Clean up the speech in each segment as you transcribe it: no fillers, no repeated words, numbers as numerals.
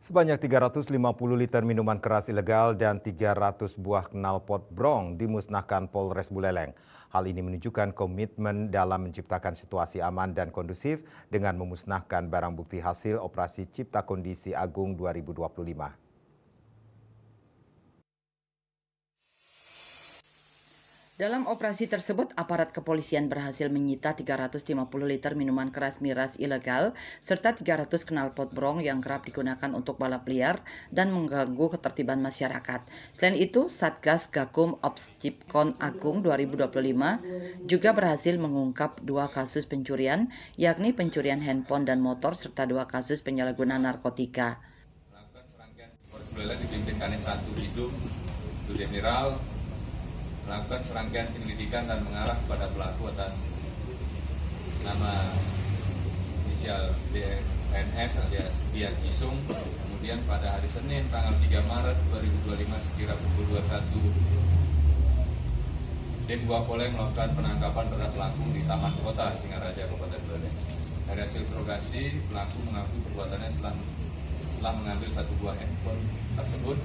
Sebanyak 350 liter minuman keras ilegal dan 300 buah knalpot brong dimusnahkan Polres Buleleng. Hal ini menunjukkan komitmen dalam menciptakan situasi aman dan kondusif dengan memusnahkan barang bukti hasil operasi Cipta Kondisi Agung 2025. Dalam operasi tersebut, aparat kepolisian berhasil menyita 350 liter minuman keras miras ilegal serta 300 knalpot brong yang kerap digunakan untuk balap liar dan mengganggu ketertiban masyarakat. Selain itu, Satgas Gakum Ops Cipkon Agung 2025 juga berhasil mengungkap 2 kasus pencurian, yakni pencurian handphone dan motor serta 2 kasus penyalahgunaan narkotika. Melakukan serangkaian Polres Buleleng dipimpin Kanit 1 Bidum, Demiral, melakukan serangkaian penyelidikan dan mengarah kepada pelaku atas nama inisial DNS alias Dian Jisung. Kemudian pada hari Senin tanggal 3 Maret 2025 sekira pukul 21, Denpasar Poleng melakukan penangkapan terhadap pelaku di Taman Kota Singaraja, Kabupaten Buleleng. Dari hasil interogasi, pelaku mengaku perbuatannya setelah mengambil 1 buah handphone tersebut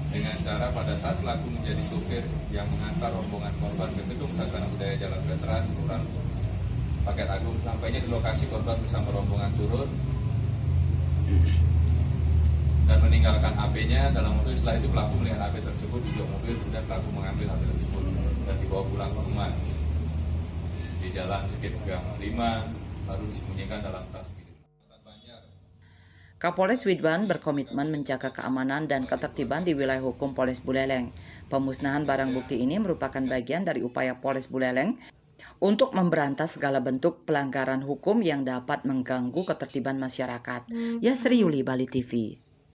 dengan cara pada saat pelaku menjadi supir yang mengantar rombongan korban ke gedung Sasana Budaya Jalan Veteran, Kelurahan Paket Agung. Sampainya di lokasi, korban bersama rombongan turun dan meninggalkan HP-nya. Dalam waktu setelah itu pelaku melihat HP tersebut di jok mobil, kemudian pelaku mengambil HP tersebut dan dibawa pulang ke rumah di Jalan Skip Gang 5, lalu disembunyikan dalam tas milik. Kapolres Ridwan berkomitmen menjaga keamanan dan ketertiban di wilayah hukum Polres Buleleng. Pemusnahan barang bukti ini merupakan bagian dari upaya Polres Buleleng untuk memberantas segala bentuk pelanggaran hukum yang dapat mengganggu ketertiban masyarakat. Yasri Yuli, Bali TV.